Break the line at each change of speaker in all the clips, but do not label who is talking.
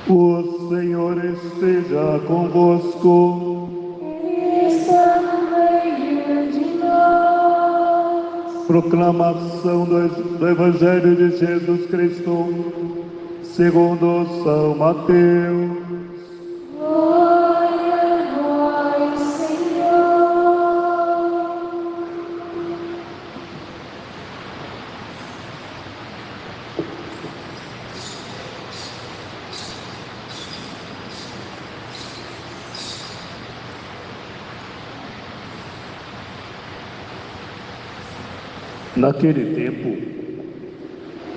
O Senhor esteja convosco.
Ele está no meio de nós.
Proclamação do Evangelho de Jesus Cristo, segundo São Mateus.
Glória a vós, Senhor.
Naquele tempo,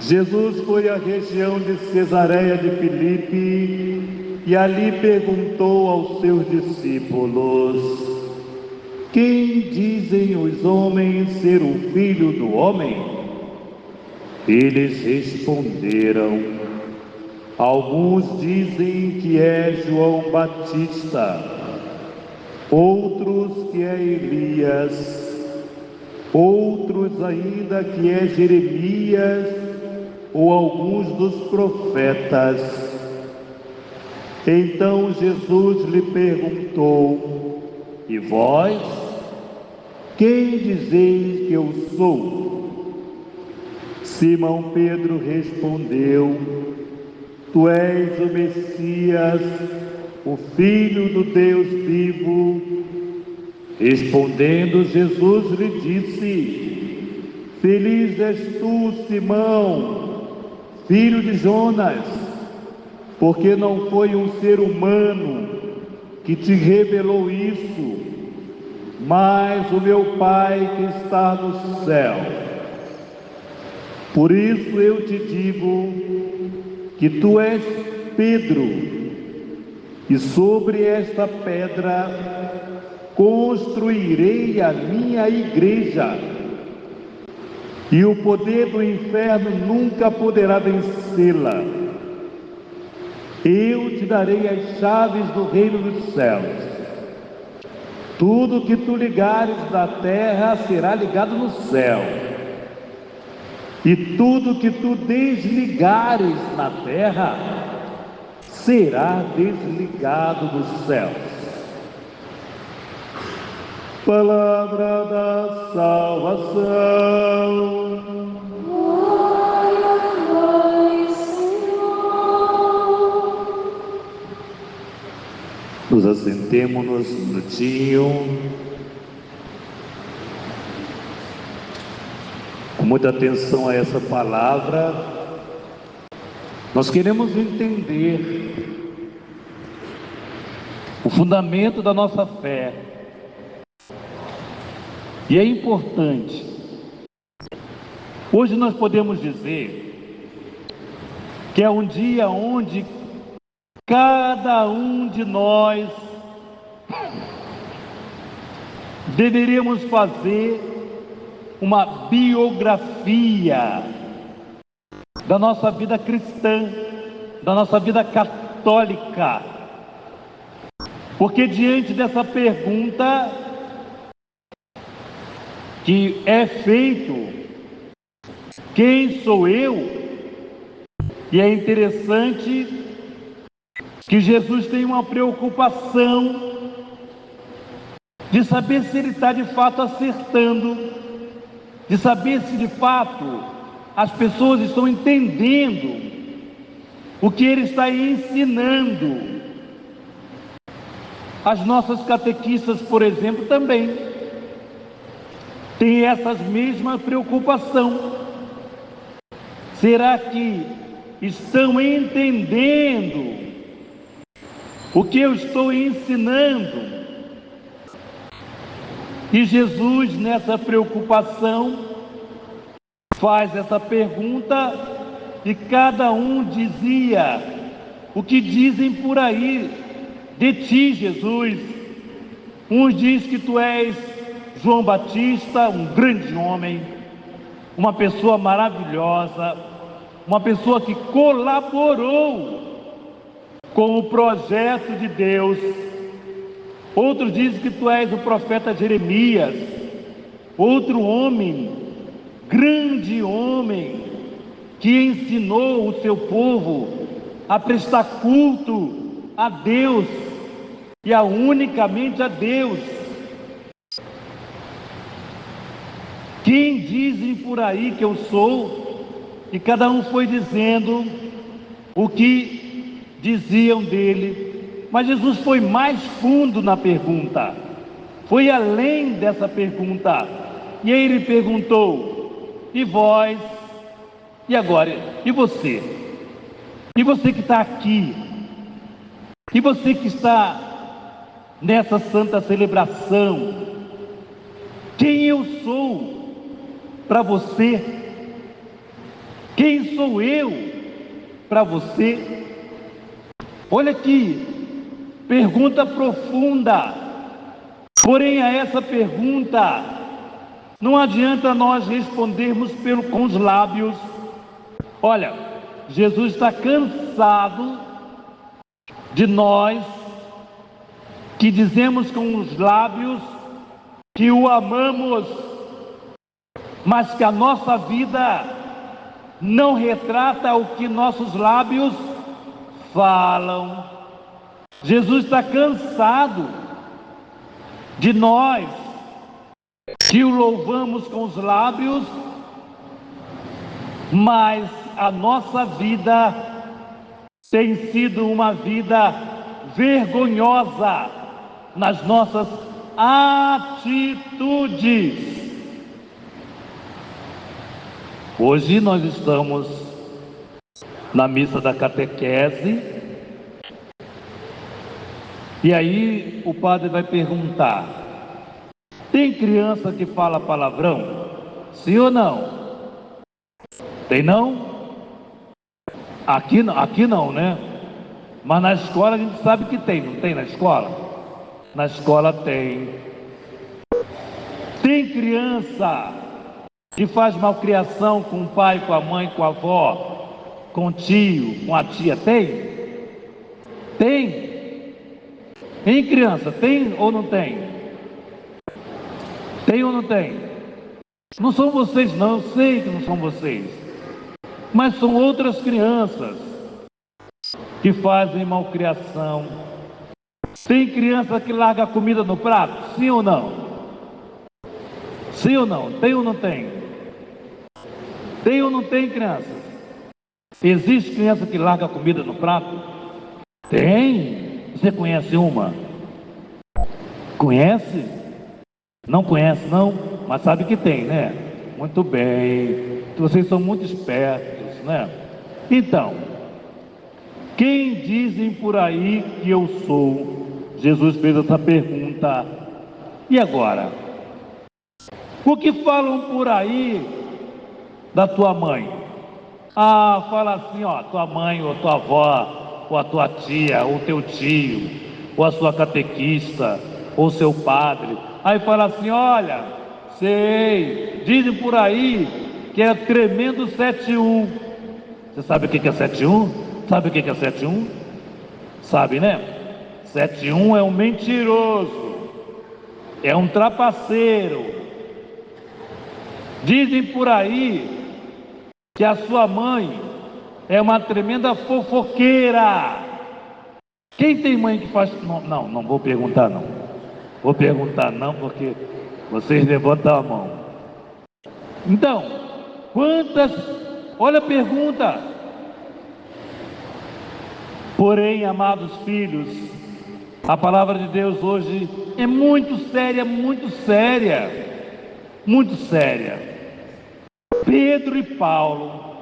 Jesus foi à região de Cesareia de Filipe e ali perguntou aos seus discípulos: quem dizem os homens ser o Filho do Homem? Eles responderam: alguns dizem que é João Batista, outros que é Elias, outros ainda que é Jeremias ou alguns dos profetas. Então Jesus lhe perguntou: e vós, quem dizeis que eu sou? Simão Pedro respondeu: tu és o Messias, o Filho do Deus vivo. Respondendo, Jesus lhe disse: feliz és tu, Simão, filho de Jonas, porque não foi um ser humano que te revelou isso, mas o meu Pai que está no céu. Por isso eu te digo que tu és Pedro, e sobre esta pedra construirei a minha igreja, e o poder do inferno nunca poderá vencê-la. Eu te darei as chaves do reino dos céus. Tudo que tu ligares na terra será ligado no céu, e tudo que tu desligares na terra será desligado dos céus. Palavra da salvação.
Glória a vós, Senhor.
Nos assentemo-nos um minutinho. Com muita atenção a essa palavra. Nós queremos entender o fundamento da nossa fé. E é importante. Hoje nós podemos dizer que é um dia onde cada um de nós deveríamos fazer uma biografia da nossa vida cristã, da nossa vida católica. Porque diante dessa pergunta que é feito, quem sou eu? E é interessante que Jesus tem uma preocupação de saber se ele está de fato acertando, de saber se de fato as pessoas estão entendendo o que ele está ensinando. As nossas catequistas, por exemplo, também tem essas mesmas preocupação. Será que estão entendendo o que eu estou ensinando? E Jesus, nessa preocupação, faz essa pergunta e cada um dizia o que dizem por aí de ti, Jesus. Uns diz que tu és João Batista, um grande homem, uma pessoa maravilhosa, uma pessoa que colaborou com o projeto de Deus. Outros dizem que tu és o profeta Jeremias, outro homem, grande homem, que ensinou o seu povo a prestar culto a Deus e unicamente a Deus. Quem dizem por aí que eu sou? E cada um foi dizendo o que diziam dele. Mas Jesus foi mais fundo na pergunta, foi além dessa pergunta. E aí ele perguntou: e vós? E agora? E você? E você que está aqui? E você que está nessa santa celebração? Quem eu sou para você? Quem sou eu para você? Olha que pergunta profunda. Porém, a essa pergunta não adianta nós respondermos com os lábios. Olha, Jesus está cansado de nós que dizemos com os lábios que o amamos, mas que a nossa vida não retrata o que nossos lábios falam. Jesus está cansado de nós que o louvamos com os lábios, mas a nossa vida tem sido uma vida vergonhosa nas nossas atitudes. Hoje nós estamos na missa da catequese, e aí o padre vai perguntar: tem criança que fala palavrão? Sim ou não? Tem não? Aqui não, né? Mas na escola a gente sabe que tem, não tem na escola? Na escola tem. Tem criança que faz malcriação com o pai, com a mãe, com a avó, com o tio, com a tia? Tem? Tem? Hein, criança? Tem ou não tem? Tem ou não tem? Não são vocês não, eu sei que não são vocês, mas são outras crianças que fazem malcriação. Tem criança que larga a comida no prato? Sim ou não? Sim ou não? Tem ou não tem? Tem ou não tem, criança? Existe criança que larga a comida no prato? Tem? Você conhece uma? Conhece? Não conhece não? Mas sabe que tem, né? Muito bem. Vocês são muito espertos, né? Então, quem dizem por aí que eu sou? Jesus fez essa pergunta. E agora? O que falam por aí da tua mãe? Ah, fala assim, ó, tua mãe, ou tua avó, ou a tua tia, ou teu tio, ou a sua catequista, ou seu padre. Aí fala assim: olha, sei, dizem por aí que é tremendo 71. Você sabe o que é 71? Sabe o que é 71? Sabe, né? 71 é um mentiroso, é um trapaceiro. Dizem por aí que a sua mãe é uma tremenda fofoqueira. Quem tem mãe que faz... Não vou perguntar não. Vou perguntar não, porque vocês levantam a mão. Então, quantas... Olha a pergunta. Porém, amados filhos, a palavra de Deus hoje é muito séria, muito séria. Muito séria. Pedro e Paulo,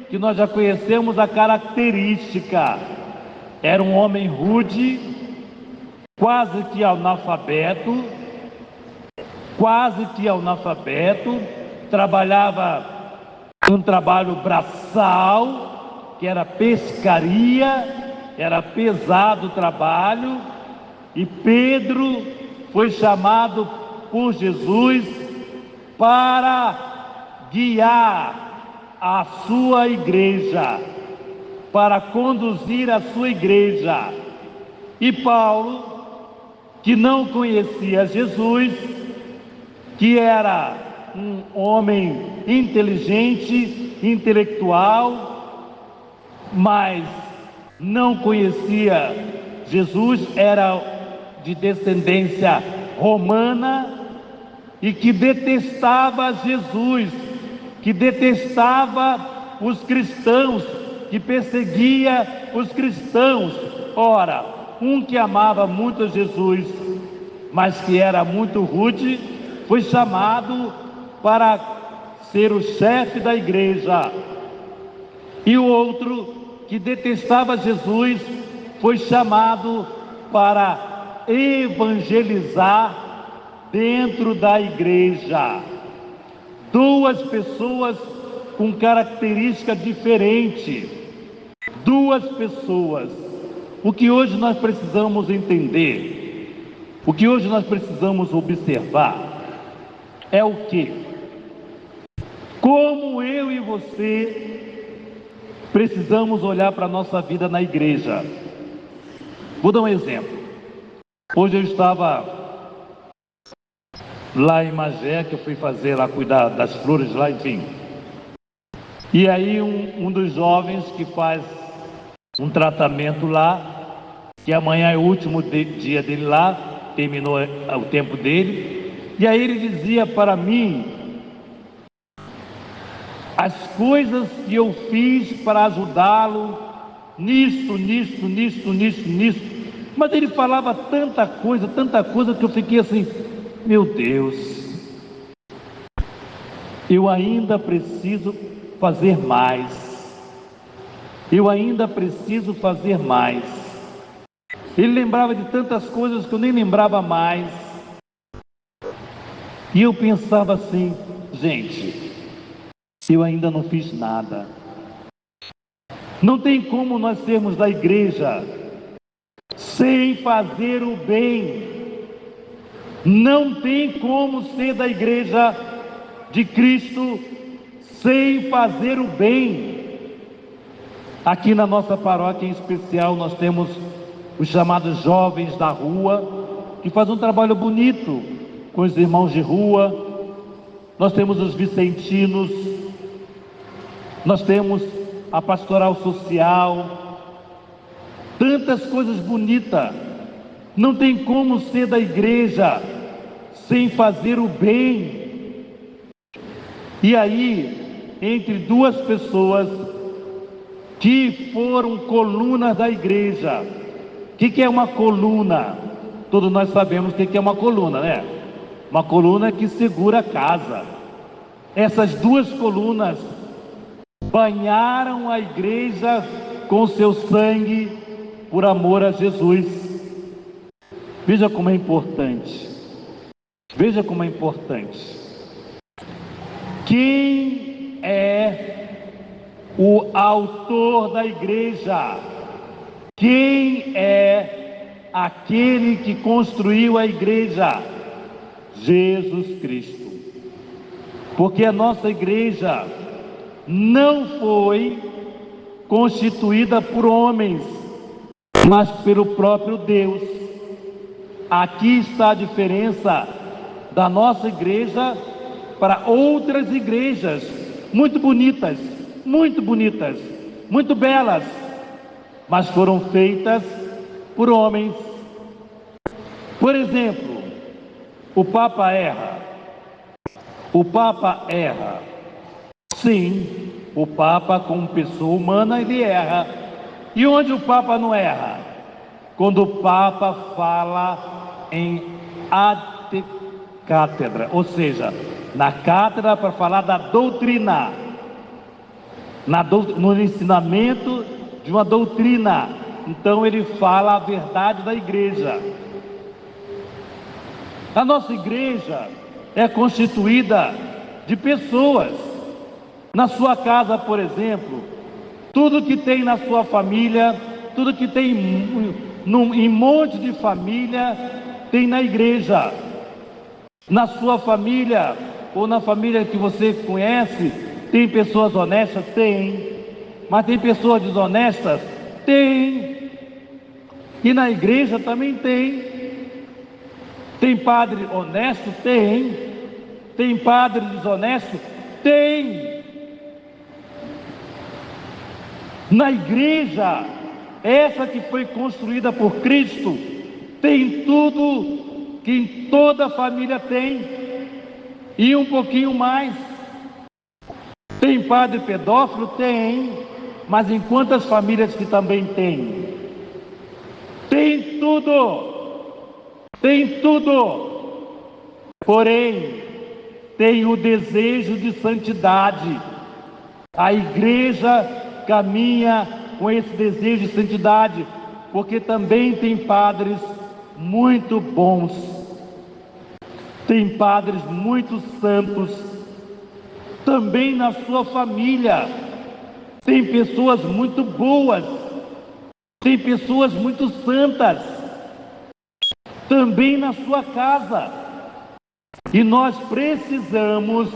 que nós já conhecemos a característica, era um homem rude, quase que analfabeto, trabalhava um trabalho braçal, que era pescaria, era pesado o trabalho, e Pedro foi chamado por Jesus para guiar a sua igreja, para conduzir a sua igreja. E Paulo, que não conhecia Jesus, que era um homem inteligente, intelectual, mas não conhecia Jesus, era de descendência romana e que detestava Jesus, que detestava os cristãos, que perseguia os cristãos. Ora, um que amava muito a Jesus, mas que era muito rude, foi chamado para ser o chefe da igreja. E o outro, que detestava Jesus, foi chamado para evangelizar dentro da igreja. Duas pessoas com característica diferente. Duas pessoas. O que hoje nós precisamos entender, o que hoje nós precisamos observar, é o quê? Como eu e você precisamos olhar para a nossa vida na igreja. Vou dar um exemplo. Hoje eu estava lá em Magé, que eu fui fazer lá, cuidar das flores lá, enfim. E aí um dos jovens que faz um tratamento lá, que amanhã é o último dia dele lá, terminou o tempo dele, e aí ele dizia para mim as coisas que eu fiz para ajudá-lo, nisso, mas ele falava tanta coisa, que eu fiquei assim, meu Deus, eu ainda preciso fazer mais. Eu ainda preciso fazer mais. Ele lembrava de tantas coisas que eu nem lembrava mais. E eu pensava assim, gente, eu ainda não fiz nada. Não tem como nós sermos da igreja sem fazer o bem. Não tem como ser da igreja de Cristo sem fazer o bem. Aqui na nossa paróquia em especial nós temos os chamados jovens da rua, que fazem um trabalho bonito com os irmãos de rua. Nós temos os vicentinos, nós temos a pastoral social, tantas coisas bonitas. Não tem como ser da igreja sem fazer o bem. E aí, entre duas pessoas que foram colunas da igreja. O que é uma coluna? Todos nós sabemos o que é uma coluna, né? Uma coluna que segura a casa. Essas duas colunas banharam a igreja com seu sangue por amor a Jesus. Veja como é importante. Veja como é importante. Quem é o autor da igreja? Quem é aquele que construiu a igreja? Jesus Cristo. Porque a nossa igreja não foi constituída por homens, mas pelo próprio Deus. Aqui está a diferença da nossa igreja para outras igrejas muito bonitas, muito belas, mas foram feitas por homens. Por exemplo, o Papa erra. O Papa erra. Sim, o Papa, como pessoa humana, ele erra. E onde o Papa não erra? Quando o Papa fala em ad cátedra, ou seja, na cátedra para falar da doutrina, no ensinamento de uma doutrina. Então ele fala a verdade da igreja. A nossa igreja é constituída de pessoas. Na sua casa, por exemplo, tudo que tem na sua família, tudo que tem em monte de família, tem na igreja. Na sua família, ou na família que você conhece, tem pessoas honestas? Tem. Mas tem pessoas desonestas? Tem. E na igreja também tem. Tem padre honesto? Tem. Tem padre desonesto? Tem. Na igreja, essa que foi construída por Cristo, tem tudo que toda família tem, e um pouquinho mais. Tem padre pedófilo? Tem. Mas em quantas famílias que também tem? Tem tudo. Tem tudo. Porém, tem o desejo de santidade. A igreja caminha com esse desejo de santidade, porque também tem padres muito bons, tem padres muito santos, também na sua família, tem pessoas muito boas, tem pessoas muito santas, também na sua casa. E nós precisamos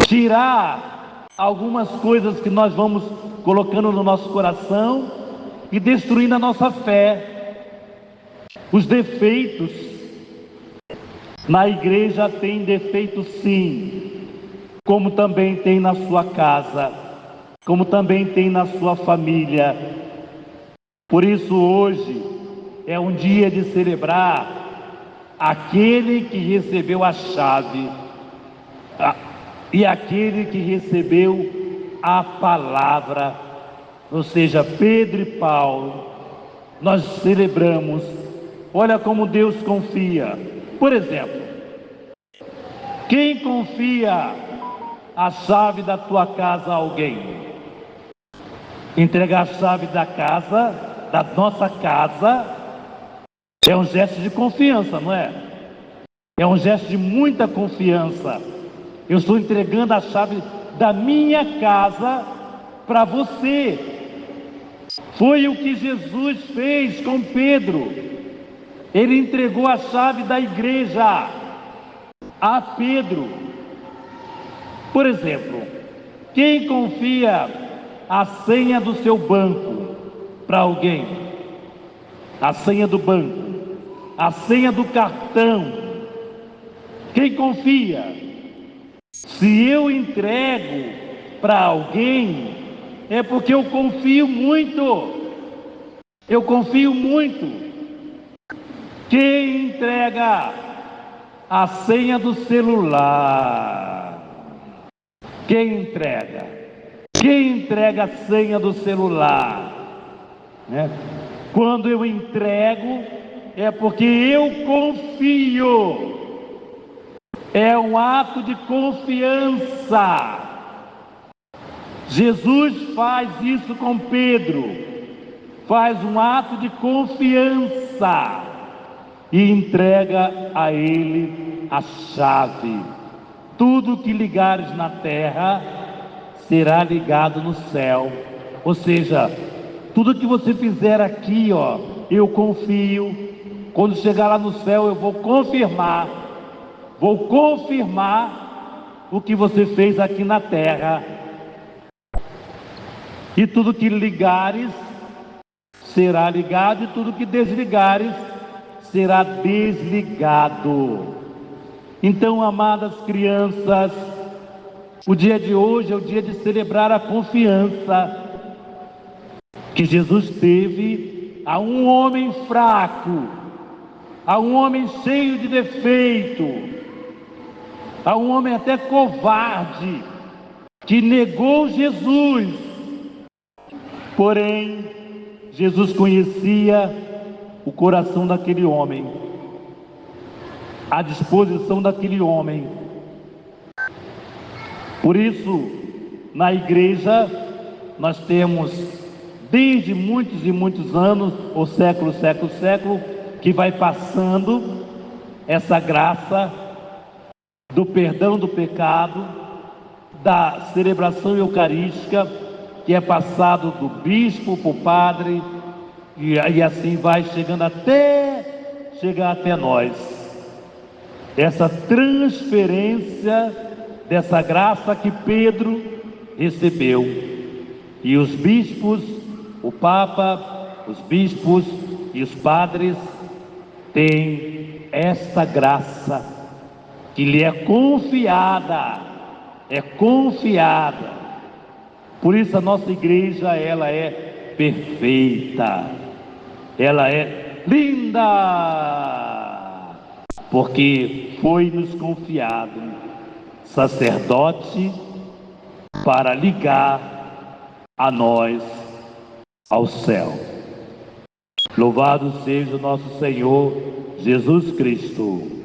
tirar algumas coisas que nós vamos colocando no nosso coração e destruindo a nossa fé. Os defeitos. Na igreja tem defeitos sim, como também tem na sua casa, como também tem na sua família. Por isso hoje é um dia de celebrar aquele que recebeu a chave e aquele que recebeu a palavra, ou seja, Pedro e Paulo. Nós celebramos. Olha como Deus confia. Por exemplo, quem confia a chave da tua casa a alguém? Entregar a chave da casa, da nossa casa, é um gesto de confiança, não é? É um gesto de muita confiança. Eu estou entregando a chave da minha casa para você. Foi o que Jesus fez com Pedro. Ele entregou a chave da igreja a Pedro. Por exemplo, quem confia a senha do seu banco para alguém? A senha do banco, a senha do cartão. Quem confia? Se eu entrego para alguém, é porque eu confio muito. Eu confio muito. Quem entrega a senha do celular? Quem entrega? Quem entrega a senha do celular? Né? Quando eu entrego, é porque eu confio. É um ato de confiança. Jesus faz isso com Pedro. Faz um ato de confiança e entrega a ele a chave. Tudo que ligares na terra será ligado no céu. Ou seja, tudo que você fizer aqui, eu confio. Quando chegar lá no céu, eu vou confirmar o que você fez aqui na terra. E tudo que ligares será ligado, e tudo que desligares será desligado. Então, amadas crianças, o dia de hoje é o dia de celebrar a confiança que Jesus teve a um homem fraco, a um homem cheio de defeito, a um homem até covarde, que negou Jesus. Porém, Jesus conhecia o coração daquele homem, a disposição daquele homem. Por isso, na igreja, nós temos, desde muitos e muitos anos, ou século, que vai passando essa graça do perdão do pecado, da celebração eucarística, que é passado do bispo para o padre, e assim vai chegando até chegar até nós. Essa transferência dessa graça que Pedro recebeu. E os bispos, o Papa, os bispos e os padres têm esta graça que lhe é confiada, Por isso a nossa igreja, ela é perfeita, ela é linda, porque foi nos confiado sacerdote para ligar a nós ao céu. Louvado seja o nosso Senhor Jesus Cristo.